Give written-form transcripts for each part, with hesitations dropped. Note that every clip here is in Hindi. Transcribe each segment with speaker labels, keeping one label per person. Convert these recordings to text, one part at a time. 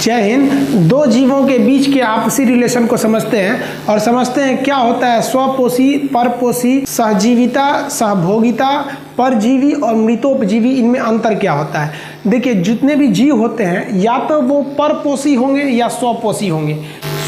Speaker 1: जय हिंद। दो जीवों के बीच के आपसी रिलेशन को समझते हैं और समझते हैं क्या होता है स्वपोषी, परपोषी, सहजीविता, सहभोगिता, परजीवी और मृतोपजीवी, इनमें अंतर क्या होता है। देखिए, जितने भी जीव होते हैं या तो वो परपोषी होंगे या स्वपोषी होंगे।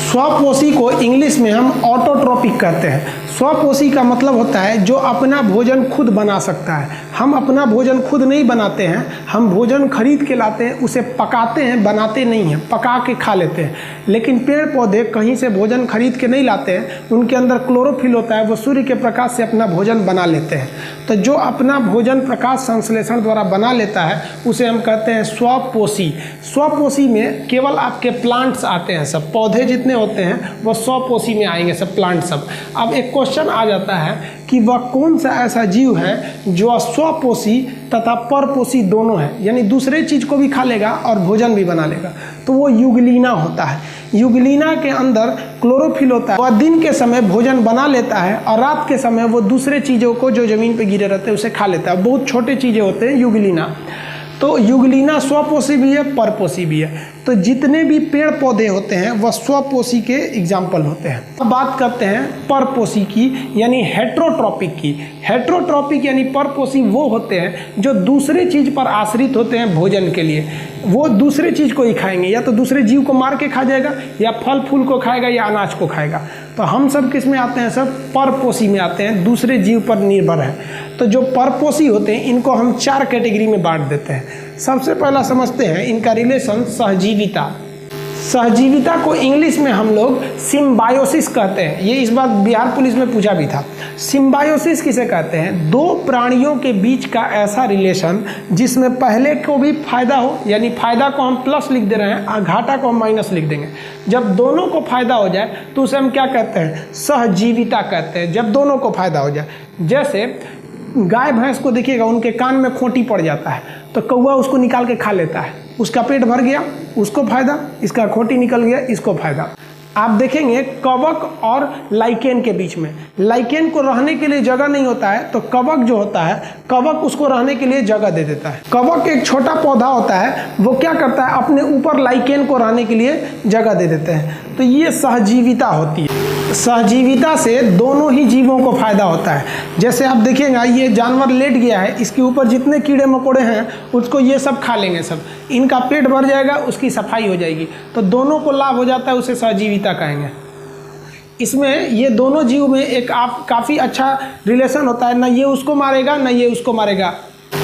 Speaker 1: स्वपोषी को इंग्लिश में हम ऑटोट्रोपिक कहते हैं। स्वपोषी का मतलब होता है जो अपना भोजन खुद बना सकता है। हम अपना भोजन खुद नहीं बनाते हैं, हम भोजन खरीद के लाते हैं, उसे पकाते हैं, बनाते नहीं हैं, पका के खा लेते हैं। लेकिन पेड़ पौधे कहीं से भोजन खरीद के नहीं लाते हैं, उनके अंदर क्लोरोफिल होता है, वो सूर्य के प्रकाश से अपना भोजन बना लेते हैं। तो जो अपना भोजन प्रकाश संश्लेषण द्वारा बना लेता है उसे हम कहते हैं स्वपोषी। स्वपोषी में केवल आपके प्लांट्स आते हैं, सब पौधे जितने होते हैं वो स्वपोषी में आएंगे, सब प्लांट सब। अब एक क्वेश्चन आ जाता है कि वह कौन सा ऐसा जीव है जो स्वपोषी तथा परपोषी दोनों है, यानी दूसरे चीज को भी खा लेगा और भोजन भी बना लेगा। तो वो युगलीना होता है। युगलीना के अंदर क्लोरोफिल होता है, वह दिन के समय भोजन बना लेता है और रात के समय वो दूसरे चीजों को जो जमीन पे गिरे रहते हैं उसे खा लेता है। बहुत छोटे चीजें होते हैं युगलीना। तो युगलीना स्वपोषी भी है, परपोषी भी है। तो जितने भी पेड़ पौधे होते हैं वह स्वपोषी के एग्जाम्पल होते हैं। अब बात करते हैं परपोषी की, यानी हेट्रोट्रॉपिक की। हेट्रोट्रॉपिक यानी परपोषी वो होते हैं जो दूसरे चीज पर आश्रित होते हैं भोजन के लिए। वो दूसरे चीज को ही खाएंगे, या तो दूसरे जीव को मार के खा जाएगा, या फल फूल को खाएगा, या अनाज को खाएगा। तो हम सब किस में आते हैं, सब परपोषी में आते हैं, दूसरे जीव पर निर्भर है। तो जो परपोषी होते हैं इनको हम 4 कैटेगरी में बांट देते हैं। सबसे पहला समझते हैं इनका रिलेशन सहजीविता। सहजीविता को इंग्लिश में हम लोग सिम्बायोसिस कहते हैं। ये इस बार बिहार पुलिस में पूछा भी था। सिम्बायोसिस किसे कहते हैं? दो प्राणियों के बीच का ऐसा रिलेशन जिसमें पहले को भी फायदा हो, यानी फायदा को हम प्लस लिख दे रहे हैं और घाटा को हम माइनस लिख देंगे। जब दोनों को फायदा हो जाए तो उसे हम क्या कहते हैं? सहजीविता कहते हैं, जब दोनों को फायदा हो जाए। जैसे गाय भैंस को देखिएगा, उनके कान में खोटी पड़ जाता है तो कौवा उसको निकाल के खा लेता है, उसका पेट भर गया, उसको फायदा, इसका खोटी निकल गया, इसको फायदा। आप देखेंगे कवक और लाइकेन के बीच में, लाइकेन को रहने के लिए जगह नहीं होता है तो कवक जो होता है, कवक उसको रहने के लिए जगह दे देता है। कवक एक छोटा पौधा होता है, वो क्या करता है, अपने ऊपर लाइकेन को रहने के लिए जगह दे देते हैं। तो ये सहजीविता होती है। सहजीविता से दोनों ही जीवों को फायदा होता है। जैसे आप देखिएगा, ये जानवर लेट गया है, इसके ऊपर जितने कीड़े मकोड़े हैं उसको ये सब खा लेंगे, सब इनका पेट भर जाएगा, उसकी सफाई हो जाएगी, तो दोनों को लाभ हो जाता है, उसे सहजीविता कहेंगे। इसमें ये दोनों जीव में एक काफ़ी अच्छा रिलेशन होता है, ना ये उसको मारेगा ना ये उसको मारेगा।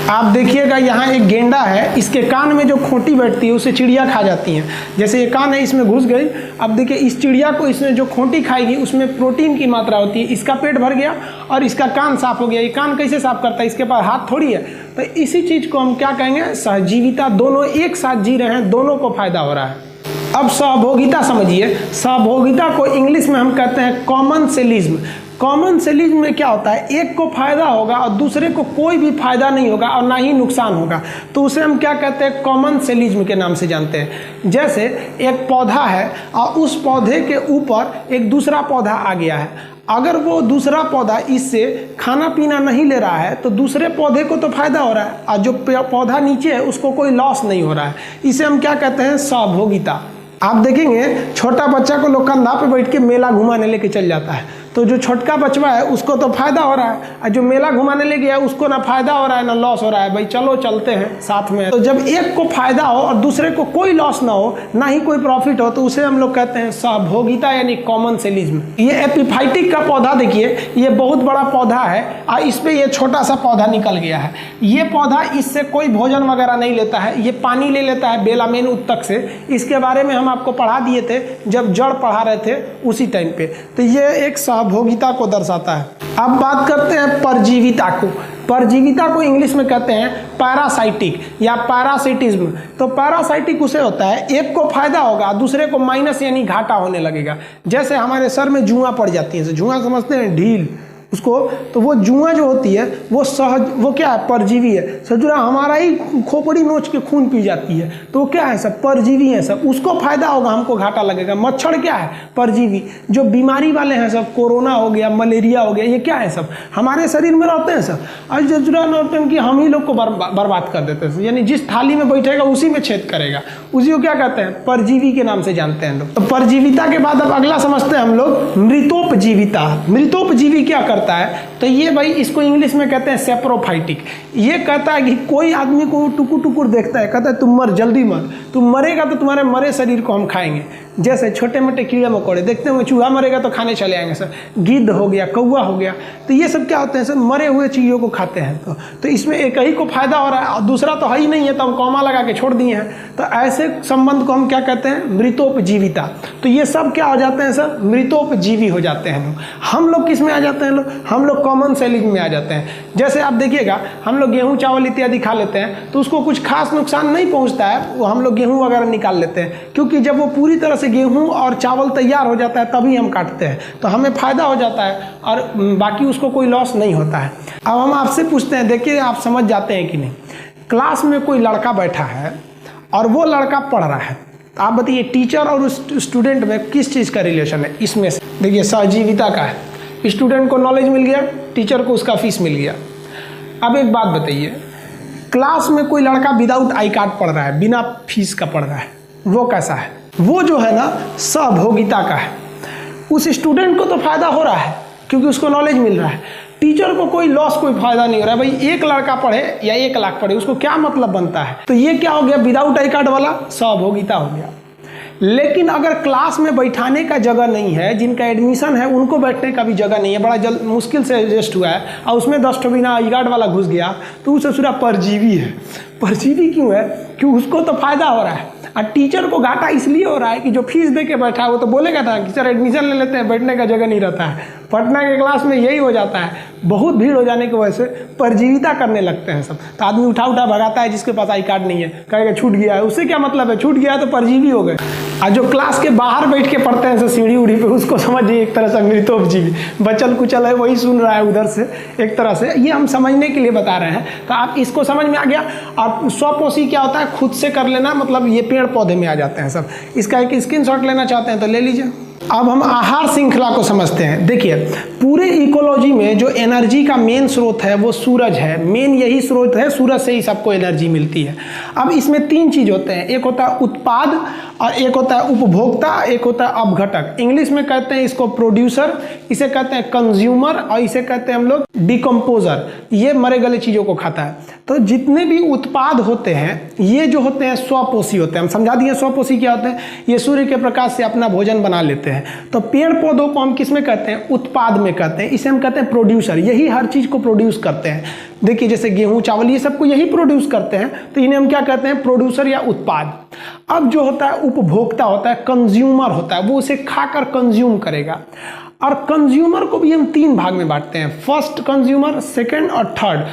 Speaker 1: आप देखिएगा यहाँ एक गेंडा है, इसके कान में जो खोटी बैठती है उसे चिड़िया खा जाती हैं। जैसे ये कान है, इसमें घुस गई, अब देखिए इस चिड़िया को इसमें जो खोटी खाएगी उसमें प्रोटीन की मात्रा होती है, इसका पेट भर गया और इसका कान साफ हो गया। ये कान कैसे साफ करता है, इसके पास हाथ थोड़ी है। तो इसी चीज़ को हम क्या कहेंगे? सहजीविता। दोनों एक साथ जी रहे हैं, दोनों को फायदा हो रहा है। अब सहभोगिता समझिए। सहभोगिता को इंग्लिश में हम कहते हैं कॉमनसेलिज्म। कॉमनसेलिज्म में क्या होता है, एक को फायदा होगा और दूसरे को कोई भी फायदा नहीं होगा और ना ही नुकसान होगा, तो उसे हम क्या कहते हैं? कॉमनसेलिज्म के नाम से जानते हैं। जैसे एक पौधा है और उस पौधे के ऊपर एक दूसरा पौधा आ गया है, अगर वो दूसरा पौधा इससे खाना पीना नहीं ले रहा है तो दूसरे पौधे को तो फायदा हो रहा है और जो पौधा नीचे है उसको कोई लॉस नहीं हो रहा है। इसे हम क्या कहते हैं? सहभोगिता। आप देखेंगे छोटा बच्चा को लोग कंधा पे बैठ के मेला घुमाने लेके चल जाता है, तो जो छोटका बचवा है उसको तो फायदा हो रहा है, और जो मेला घुमाने ले गया है उसको ना फायदा हो रहा है ना लॉस हो रहा है। भाई चलो चलते हैं साथ में। तो जब एक को फायदा हो और दूसरे को कोई लॉस ना हो, ना ही कोई प्रॉफिट हो, तो उसे हम लोग कहते हैं सहभोगिता यानी कॉमनसेलिज्म। ये एपिफाइटिक का पौधा देखिए, ये बहुत बड़ा पौधा है और इस पे ये छोटा सा पौधा निकल गया है। ये पौधा इससे कोई भोजन वगैरह नहीं लेता है, ये पानी ले लेता है बेलामेन उत्तक से। इसके बारे में हम आपको पढ़ा दिए थे जब जड़ पढ़ा रहे थे उसी टाइम पे। तो ये एक सहभोगिता को दर्शाता है। अब बात करते हैं परजीविता को। परजीविता को इंग्लिश में कहते हैं पैरासाइटिक या पैरासिटिज्म। तो पैरासाइटिक उसे होता है एक को फायदा होगा दूसरे को माइनस यानी घाटा होने लगेगा। जैसे हमारे सर में जुआ पड़ जाती है, जुआ समझते हैं, ढील, उसको, तो वो जुआ जो होती है वो क्या है, परजीवी है। सजुरा हमारा ही खोपड़ी नोच के खून पी जाती है, तो वो क्या है सब, परजीवी है सब। उसको फायदा होगा, हमको घाटा लगेगा। मच्छर क्या है, परजीवी। जो बीमारी वाले हैं सब, कोरोना हो गया, मलेरिया हो गया, ये क्या है सब, हमारे शरीर में रहते हैं सब। और जजुरा नौटन की हम ही लोग को बर्बाद कर देते हैं, यानी जिस थाली में बैठेगा उसी में छेद करेगा, उसी को क्या कहते हैं, परजीवी के नाम से जानते हैं लोग। तो परजीविता के बाद अब अगला समझते हैं हम लोग मृतोपजीविता। मृतोपजीवी क्या करता है, तो ये भाई इसको इंग्लिश में कहते हैं सेप्रोफाइटिक। ये कहता है कि कोई आदमी को टुकुर टुकुर देखता है, कहता है तुम मर, जल्दी मर, तुम मरेगा तो तुम्हारे मरे शरीर को हम खाएंगे। जैसे छोटे मोटे कीड़े मकोड़े देखते हैं, चूहा मरेगा तो खाने चले आएंगे सर, गिद्ध हो गया, कौवा हो गया, तो ये सब क्या होते हैं सर, मरे हुए चीज़ों को खाते हैं। तो इसमें एक ही को फायदा हो रहा है और दूसरा तो है ही नहीं है, तो हम कॉमा लगा के छोड़ दिए हैं। तो ऐसे संबंध को हम क्या कहते हैं, मृतोपजीविता। तो ये सब क्या हो जाते हैं सर, मृतोपजीवी हो जाते हैं लोग। हम लोग किस में आ जाते हैं लोग, हम लोग कॉमन सेलिंग में आ जाते हैं। जैसे आप देखिएगा, हम लोग गेहूँ चावल इत्यादि खा लेते हैं तो उसको कुछ खास नुकसान नहीं पहुँचता है, वो हम लोग गेहूँ वगैरह निकाल लेते हैं, क्योंकि जब वो पूरी तरह से गेहूँ और चावल तैयार हो जाता है तभी हम काटते हैं, तो हमें फायदा हो जाता है और बाकी उसको कोई लॉस नहीं होता है। अब हम आपसे पूछते हैं, देखिए आप समझ जाते हैं कि नहीं। क्लास में कोई लड़का बैठा है और वो लड़का पढ़ रहा है, तो आप बताइए टीचर और स्टूडेंट में किस चीज़ का रिलेशन है। इसमें से देखिए सहजीविता का है, स्टूडेंट को नॉलेज मिल गया, टीचर को उसका फीस मिल गया। अब एक बात बताइए, क्लास में कोई लड़का विदाउट आई कार्ड पढ़ रहा है, बिना फीस का पढ़ रहा है, वो कैसा है, वो जो है ना सहभोगिता का है। उस स्टूडेंट को तो फायदा हो रहा है क्योंकि उसको नॉलेज मिल रहा है, टीचर को कोई लॉस, कोई फायदा नहीं हो रहा है। भाई 1 लड़का पढ़े या 1 लाख पढ़े, उसको क्या मतलब बनता है। तो ये क्या हो गया, विदाउट आई कार्ड वाला सहभोगिता हो गया। लेकिन अगर क्लास में बैठाने का जगह नहीं है, जिनका एडमिशन है उनको बैठने का भी जगह नहीं है, बड़ा मुश्किल से एडजस्ट हुआ है और उसमें 10 ठो बिना आई कार्ड वाला घुस गया, तो उसे पूरा परजीवी है। परजीवी क्यों है, क्यों, उसको तो फायदा हो रहा है और टीचर को घाटा इसलिए हो रहा है कि जो फीस दे के बैठा है वो तो बोलेगा था कि सर एडमिशन ले लेते हैं, बैठने का जगह नहीं रहता है। पटना के क्लास में यही हो जाता है, बहुत भीड़ हो जाने की वजह से परजीविता करने लगते हैं सब। तो आदमी उठा उठा भगाता है जिसके पास आई कार्ड नहीं है, कहेगा छूट गया है, उससे क्या मतलब है, छूट गया है तो परजीवी हो गए। और जो क्लास के बाहर बैठ के पढ़ते हैं सीढ़ी उड़ी पे, उसको समझिए एक तरह से मृतोपजीवी, बचल कुचल है, वही सुन रहा है उधर से एक तरह से। ये हम समझने के लिए बता रहे हैं, तो आप इसको समझ में आ गया। और स्वपोषी क्या होता है, खुद से कर लेना, मतलब ये पेड़ पौधे में आ जाते हैं सब। इसका एक स्क्रीनशॉट लेना चाहते हैं तो ले लीजिए। अब हम आहार श्रृंखला को समझते हैं। देखिए पूरे इकोलॉजी में जो एनर्जी का मेन स्रोत है वो सूरज है, मेन यही स्रोत है, सूरज से ही सबको एनर्जी मिलती है। अब इसमें 3 चीज होते हैं, एक होता है उत्पाद और एक होता है उपभोक्ता, एक होता है अपघटक। इंग्लिश में कहते हैं इसको प्रोड्यूसर, इसे कहते हैं कंज्यूमर और इसे कहते हैं हम लोग डिकम्पोजर। ये मरे गले चीजों को खाता है। तो जितने भी उत्पाद होते हैं ये जो होते हैं स्वपोषी होते हैं। हम समझा दिए स्वपोषी क्या होते हैं, ये सूर्य के प्रकाश से अपना भोजन बना लेते हैं। तो पेड़ पौधों को हम किस में कहते हैं, उत्पाद में कहते हैं, इसे हम कहते हैं प्रोड्यूसर। यही हर चीज को प्रोड्यूस करते हैं। देखिए जैसे गेहूं चावल ये सबको यही प्रोड्यूस करते हैं, तो इन्हें हम क्या कहते हैं, प्रोड्यूसर या उत्पाद। अब जो होता है उपभोक्ता होता है, कंज्यूमर होता है, वो उसे खाकर कंज्यूम करेगा। और कंज्यूमर को भी हम 3 भाग में बांटते हैं, फर्स्ट कंज्यूमर, सेकंड और थर्ड,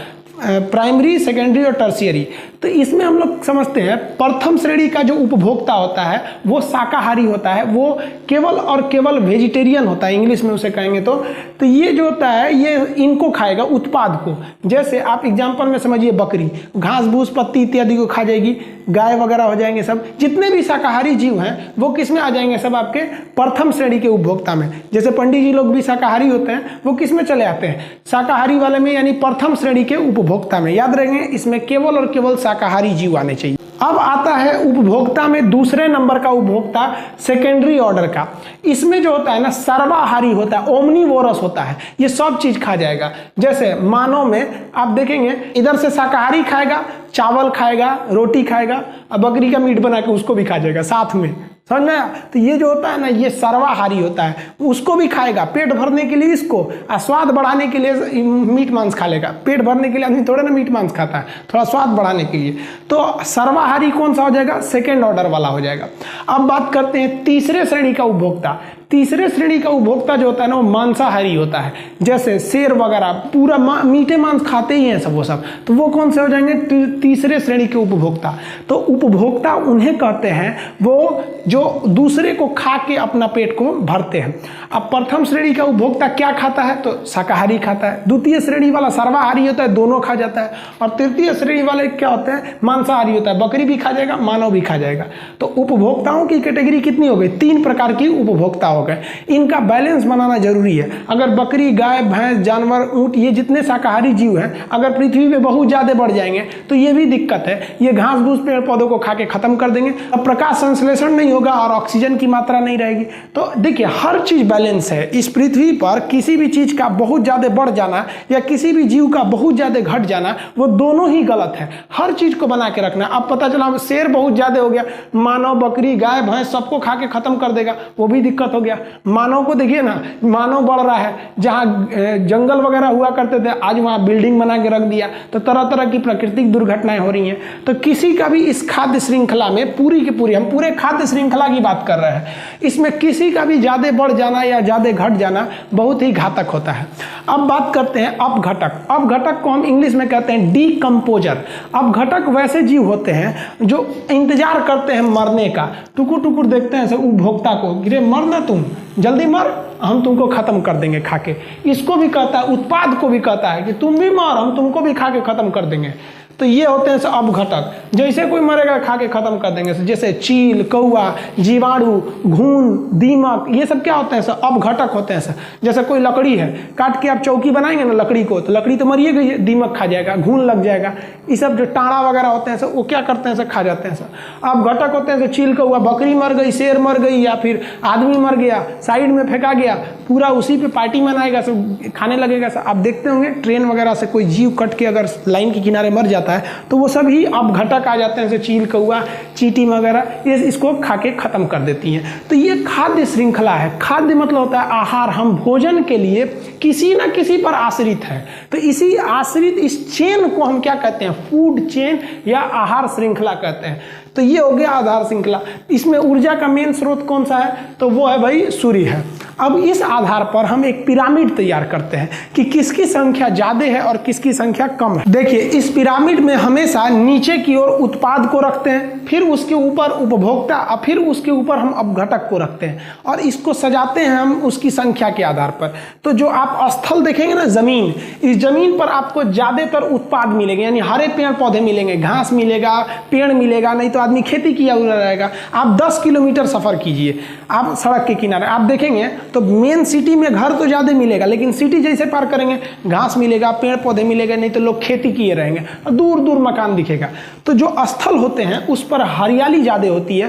Speaker 1: प्राइमरी, सेकेंडरी और टर्शियरी। तो इसमें हम लोग समझते हैं प्रथम श्रेणी का जो उपभोक्ता होता है वो शाकाहारी होता है, वो केवल और केवल वेजिटेरियन होता है, इंग्लिश में उसे कहेंगे तो ये जो होता है ये इनको खाएगा, उत्पाद को। जैसे आप एग्जांपल में समझिए बकरी घास भूस पत्ती इत्यादि को खा जाएगी, गाय वगैरह हो जाएंगे सब। जितने भी शाकाहारी जीव हैं वो किस में आ जाएंगे, सब आपके प्रथम श्रेणी के उपभोक्ता में। जैसे पंडित जी लोग भी शाकाहारी होते हैं, वो किस में चले आते हैं, शाकाहारी वाले में, यानी प्रथम श्रेणी के उपभोक्ता में। याद रखेंगे इसमें केवल और केवल शाकाहारी जीव आने चाहिए। अब आता है उपभोक्ता में दूसरे नंबर का उपभोक्ता, सेकेंडरी ऑर्डर का। इसमें जो होता है ना सर्वाहारी होता है, ओमनीवोरस होता है, ये सब चीज खा जाएगा। जैसे मानव में आप देखेंगे इधर से शाकाहारी खाएगा, चावल खाएगा, रोटी खाएगा और बकरी का मीट बना के उसको भी खा जाएगा साथ में, समझ में आया। तो ये जो होता है ना ये सर्वाहारी होता है, उसको भी खाएगा पेट भरने के लिए इसको, और स्वाद बढ़ाने के लिए मीट मांस खा लेगा। पेट भरने के लिए आदमी थोड़ा ना मीट मांस खाता है, थोड़ा स्वाद बढ़ाने के लिए। तो सर्वाहारी कौन सा हो जाएगा, सेकेंड ऑर्डर वाला हो जाएगा। अब बात करते हैं तीसरे श्रेणी का उपभोक्ता। तीसरे श्रेणी का उपभोक्ता जो होता है ना वो मांसाहारी होता है, जैसे शेर वगैरह पूरा मीठे मांस खाते ही हैं सब वो सब, तो वो कौन से हो जाएंगे? तीसरे श्रेणी के उपभोक्ता। तो उपभोक्ता उन्हें कहते हैं वो जो दूसरे को खा के अपना पेट को भरते हैं। अब प्रथम श्रेणी का उपभोक्ता क्या खाता है? तो शाकाहारी खाता है। द्वितीय श्रेणी वाला सर्वाहारी होता है, दोनों खा जाता है। और तृतीय श्रेणी वाले क्या होते हैं? मांसाहारी होता है, बकरी भी खा जाएगा, मानव भी खा जाएगा। तो उपभोक्ताओं की कैटेगरी कितनी हो गई? 3 प्रकार की उपभोक्ता हो गए। इनका बैलेंस बनाना जरूरी है। अगर बकरी, गाय, भैंस, जानवर, ऊंट, ये जितने शाकाहारी जीव हैं, अगर पृथ्वी पे बहुत ज्यादा बढ़ जाएंगे तो ये भी दिक्कत है, ये घास फूस पेड़ पौधों को खा के खत्म कर देंगे। अब प्रकाश संश्लेषण नहीं होगा और ऑक्सीजन की मात्रा नहीं रहेगी। तो देखिए हर चीज बैलेंस है इस पृथ्वी पर। किसी भी चीज का बहुत ज्यादा बढ़ जाना या किसी भी जीव का बहुत ज्यादा घट जाना, वो दोनों ही गलत है। हर चीज को बना के रखना। अब पता चला शेर बहुत ज्यादा हो गया, मानव, बकरी, गाय, भैंस सबको खा के खत्म कर देगा, वो भी दिक्कत हो गया। मानव को देखिए ना, मानव बढ़ रहा है, जहां जंगल वगैरह हुआ करते थे आज वहां बिल्डिंग बना के रख दिया, तो तरह तरह की प्राकृतिक दुर्घटनाएं हो रही हैं। तो किसी का भी इस खाद्य श्रृंखला में पूरी की पूरी, हम पूरे खाद्य श्रृंखला की बात कर रहे हैं, इसमें किसी का भी ज्यादा बढ़ जाना या ज्यादा घट जाना बहुत ही घातक होता है। अब बात करते हैं अपघटक। अपघटक को हम इंग्लिश में कहते हैं डीकंपोजर। अपघटक वैसे जीव होते हैं जो इंतजार करते हैं मरने का, टुकुर टुकुर देखते हैं उपभोक्ता को, गिरे मर ना तुम, जल्दी मर, हम तुमको खत्म कर देंगे खा के। इसको भी कहता है, उत्पाद को भी कहता है कि तुम भी मर, हम तुमको भी खा के खत्म कर देंगे। तो ये होते हैं अपघटक, जैसे कोई मरेगा खा के खत्म कर देंगे। जैसे चील, कौआ, जीवाणु, घून, दीमक, ये सब क्या होते हैं? सब अपघटक होते हैं। जैसे कोई लकड़ी है, काट के आप चौकी बनाएंगे ना लकड़ी को, तो लकड़ी तो मरिए गई है, दीमक खा जाएगा, घून लग जाएगा। ये सब जो टाड़ा वगैरह होते हैं सब वो क्या करते हैं? सब खा जाते हैं। सब अपघटक होते हैं। चील, कौआ, बकरी मर गई, शेर मर गई, या फिर आदमी मर गया, साइड में फेंका गया, पूरा उसी पे पार्टी मनाएगा, सब खाने लगेगा। सब आप देखते होंगे ट्रेन वगैरह से कोई जीव कट के अगर लाइन के किनारे मर जाता है तो वो सभी अपघटक आ जाते हैं, जैसे चील, कौआ, चींटी वगैरह, ये इसको खा के खत्म कर देती हैं। तो ये खाद्य श्रृंखला है। खाद्य मतलब होता है आहार। हम भोजन के लिए किसी न किसी पर आश्रित है, तो इसी आश्रित इस चेन को हम क्या कहते हैं? फूड चेन या आहार श्रृंखला कहते हैं। तो ये हो गया आधार श्रृंखला। इसमें ऊर्जा का मेन स्रोत कौन सा है? तो वो है भाई सूर्य है। अब इस आधार पर हम एक पिरामिड तैयार करते हैं कि किसकी संख्या ज्यादा है और किसकी संख्या कम है। देखिए इस पिरामिड में हमेशा नीचे की ओर उत्पाद को रखते हैं, फिर उसके ऊपर उपभोक्ता और फिर उसके ऊपर हम अपघटक को रखते हैं और इसको सजाते हैं हम उसकी संख्या के आधार पर। तो जो आप स्थल देखेंगे ना, जमीन, इस जमीन पर आपको ज्यादातर उत्पाद मिलेंगे, यानी हरे पेड़ पौधे मिलेंगे, घास मिलेगा, पेड़ मिलेगा, नहीं तो आदमी खेती किया हुआ रहेगा। आप 10 किलोमीटर सफर कीजिए आप सड़क के किनारे, आप देखेंगे तो मेन सिटी में घर तो ज्यादा मिलेगा, लेकिन सिटी जैसे पार करेंगे घास मिलेगा, पेड़ पौधे मिलेगा, नहीं तो लोग खेती किए रहेंगे और दूर दूर मकान दिखेगा। तो जो स्थल होते हैं उस पर हरियाली ज्यादा होती है,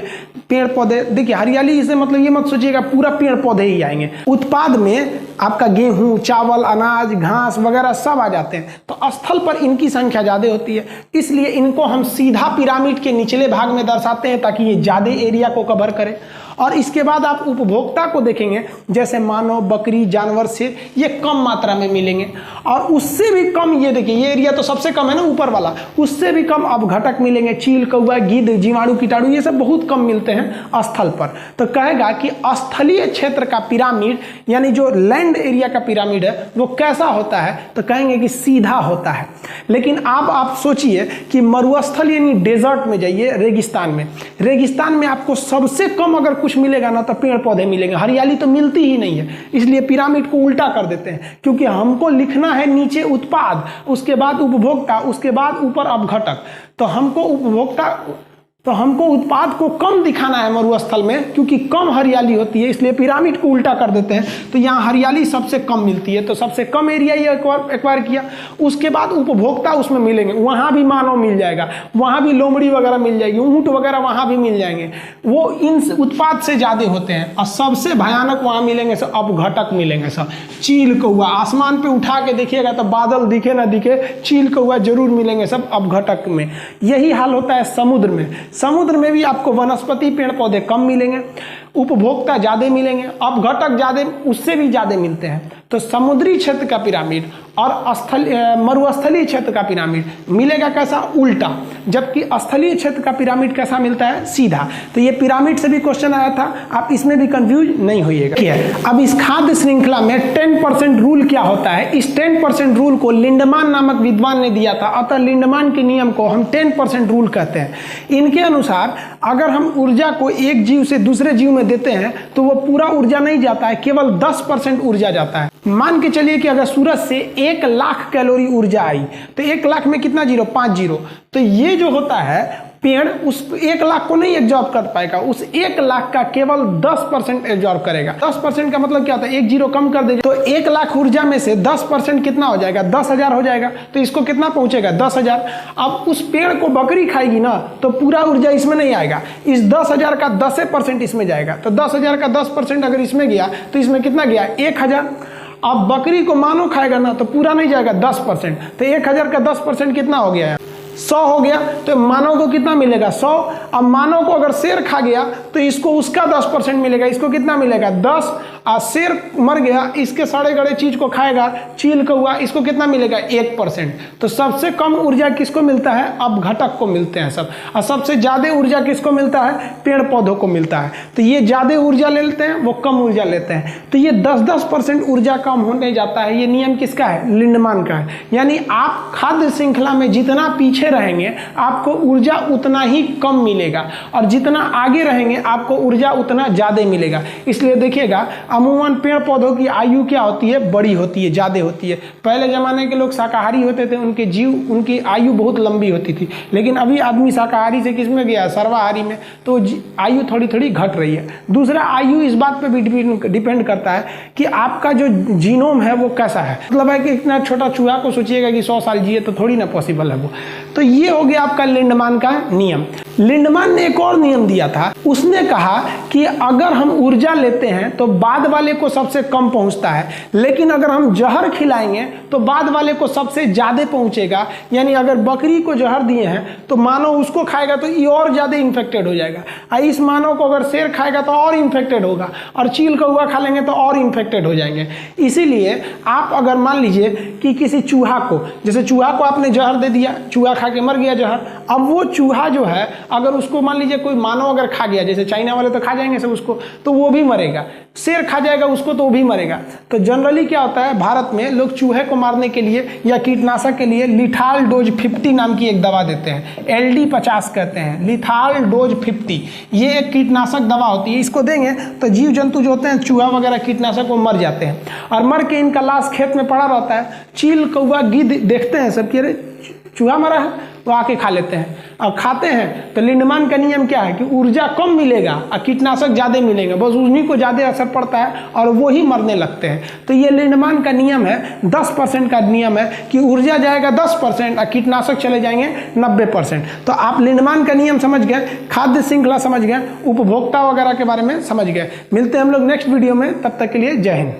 Speaker 1: पेड़ पौधे। देखिए हरियाली इसे मतलब ये मत सोचिएगा पूरा पेड़ पौधे ही आएंगे। उत्पाद में आपका गेहूं, चावल, अनाज, घास वगैरह सब आ जाते हैं। तो स्थल पर इनकी संख्या ज्यादा होती है, इसलिए इनको हम सीधा पिरामिड के निचले भाग में दर्शाते हैं ताकि ये ज्यादा एरिया को कवर करे। और इसके बाद आप उपभोक्ता को देखेंगे, जैसे मानव, बकरी, जानवर से ये कम मात्रा में मिलेंगे और उससे भी कम, ये देखिए ये एरिया तो सबसे कम है ना ऊपर वाला, उससे भी कम अपघटक मिलेंगे, चील, कौवा, गिद्ध, जीवाणु, कीटाणु, ये सब बहुत कम मिलते हैं स्थल पर। तो कहेगा कि स्थलीय क्षेत्र का पिरामिड यानी जो लैंड एरिया का पिरामिड है वो कैसा होता है? तो कहेंगे कि सीधा होता है। लेकिन आप सोचिए कि मरुस्थल यानी डेजर्ट में जाइए, रेगिस्तान में, रेगिस्तान में आपको सबसे कम अगर कुछ मिलेगा ना तो पेड़ पौधे मिलेंगे, हरियाली तो मिलती ही नहीं है। इसलिए पिरामिड को उल्टा कर देते हैं, क्योंकि हमको लिखना है नीचे उत्पाद, उसके बाद उपभोक्ता, उसके बाद ऊपर अपघटक। तो हमको उत्पाद को कम दिखाना है मरुस्थल में, क्योंकि कम हरियाली होती है, इसलिए पिरामिड को उल्टा कर देते हैं। तो यहाँ हरियाली सबसे कम मिलती है, तो सबसे कम एरिया ये एक्वायर किया। उसके बाद उपभोक्ता उसमें मिलेंगे, वहाँ भी मानव मिल जाएगा, वहाँ भी लोमड़ी वगैरह मिल जाएगी, ऊँट वगैरह वहाँ भी मिल जाएंगे, वो इन उत्पाद से ज़्यादा होते हैं। और सबसे भयानक वहाँ मिलेंगे सब अपघटक मिलेंगे, सब चील, कौआ। आसमान पे उठा के देखिएगा तो बादल दिखे ना दिखे, चील, कौआ जरूर मिलेंगे सब अपघटक में। यही हाल होता है समुद्र में। समुद्र में भी आपको वनस्पति, पेड़ पौधे कम मिलेंगे। उपभोक्ता ज़्यादा मिलेंगे, अपघटक ज़्यादा उससे भी ज़्यादा मिलते हैं। तो समुद्री क्षेत्र का पिरामिड और मरुस्थलीय क्षेत्र का पिरामिड मिलेगा कैसा, उल्टा, जबकि स्थलीय क्षेत्र का पिरामिड कैसा मिलता है, सीधा। तो ये पिरामिड से भी क्वेश्चन आया था, आप इसमें भी कंफ्यूज नहीं होइएगा। अब इस खाद्य श्रृंखला में 10% रूल क्या होता है, इस 10% रूल को लिंडमान नामक विद्वान ने दिया था, अतः लिंडमान के नियम को हम 10% रूल कहते हैं। इनके अनुसार अगर हम ऊर्जा को एक जीव से दूसरे जीव में देते हैं तो वो पूरा ऊर्जा नहीं जाता है, केवल 10% ऊर्जा जाता है। मान के चलिए कि अगर सूरज से 1 लाख कैलोरी ऊर्जा आई तो 1 लाख में कितना जीरो, 5 जीरो। तो ये जो होता है पेड़ उस 1 लाख को नहीं एब्जॉर्ब कर पाएगा, उस 1 लाख का केवल 10% एब्जॉर्ब करेगा। 10% का मतलब क्या होता है, 1 जीरो कम कर देगा तो 1 लाख ऊर्जा में से 10% कितना हो जाएगा, 10,000 हो जाएगा। तो इसको कितना पहुंचेगा, 10,000। अब उस पेड़ को बकरी खाएगी ना तो पूरा ऊर्जा इसमें नहीं आएगा, इस 10,000 का 10% इसमें जाएगा। तो 10,000 का 10% अगर इसमें गया तो इसमें कितना गया, 1,000। अब बकरी को मानव खाएगा ना तो पूरा नहीं जाएगा, 10%। तो 1,000 का 10% कितना हो गया, 100 हो गया। तो मानव को कितना मिलेगा, 100। अब मानव को अगर शेर खा गया तो इसको उसका 10% मिलेगा, इसको कितना मिलेगा, 10। और शेर मर गया, इसके सड़े गड़े चीज को खाएगा, चील कौआ, इसको कितना मिलेगा, 1%। तो सबसे कम ऊर्जा किसको मिलता है, अपघटक को मिलते हैं सब। और सबसे ज्यादा ऊर्जा किसको मिलता है, पेड़ पौधों को मिलता है। तो ये ज्यादा ऊर्जा ले लेते हैं, वो कम ऊर्जा लेते हैं। तो ये 10% ऊर्जा कम होने जाता है। ये नियम किसका है, लिंडमान का है। यानी आप खाद्य श्रृंखला में जितना पीछे रहेंगे आपको ऊर्जा उतना ही कम मिलेगा, और जितना आगे रहेंगे आपको ऊर्जा उतना ज्यादा मिलेगा। इसलिए देखिएगा अमूमन पेड़ पौधों की आयु क्या होती है, बड़ी होती है, ज्यादा होती है। पहले जमाने के लोग शाकाहारी होते थे, उनकी आयु बहुत लंबी होती थी। लेकिन अभी आदमी शाकाहारी से किस में गया, सर्वाहारी में, तो आयु थोड़ी थोड़ी घट रही है। दूसरा, आयु इस बात पे भी डिपेंड करता है कि आपका जो जीनोम है वो कैसा है। मतलब है कि इतना छोटा चूहा को सोचिएगा कि 100 साल जिए तो थोड़ी ना पॉसिबल है वो। तो ये हो गया आपका लिंडमान का नियम। लिंडमान ने एक और नियम दिया था, उसने कहा कि अगर हम ऊर्जा लेते हैं तो बाद वाले को सबसे कम पहुंचता है, लेकिन अगर हम जहर खिलाएंगे तो बाद वाले को सबसे ज्यादा पहुंचेगा। यानी अगर बकरी को जहर दिए हैं तो मानव उसको खाएगा तो ये और ज्यादा इन्फेक्टेड हो जाएगा, और इस मानव को अगर शेर खाएगा तो और इन्फेक्टेड होगा, और चील कौआ खा लेंगे तो और इन्फेक्टेड हो जाएंगे। इसीलिए आप अगर मान लीजिए कि किसी चूहा को, जैसे चूहा को आपने जहर दे दिया, चूहा खा के मर गया जहर, अब वो चूहा जो है अगर उसको मान लीजिए कोई मानव अगर खा गया, जैसे चाइना वाले तो खा जाएंगे सब उसको, तो वो भी मरेगा। शेर खा जाएगा उसको तो वो भी मरेगा। तो जनरली क्या होता है, भारत में लोग चूहे को मारने के लिए या कीटनाशक के लिए लिथाल डोज 50 नाम की एक दवा देते हैं, LD50 कहते हैं, लिथाल डोज 50। ये एक कीटनाशक दवा होती है, इसको देंगे तो जीव जंतु जो होते हैं, चूहा वगैरह कीटनाशक, वो मर जाते हैं, और मर के इनका लाश खेत में पड़ा रहता है। चील कौआ गिद्ध देखते हैं सब कि अरे चूहा मरा है, तो आके खा लेते हैं। अब खाते हैं तो लिंडमान का नियम क्या है कि ऊर्जा कम मिलेगा और कीटनाशक ज्यादा मिलेंगे, बस उन्हीं को ज्यादा असर पड़ता है और वो ही मरने लगते हैं। तो ये लिंडमान का नियम है, 10% का नियम है कि ऊर्जा जाएगा 10% और कीटनाशक चले जाएंगे 90%। तो आप लिंडमान का नियम समझ गए, खाद्य श्रृंखला समझ गए, उपभोक्ता वगैरह के बारे में समझ गए। मिलते हैं हम लोग नेक्स्ट वीडियो में, तब तक के लिए जय हिंद।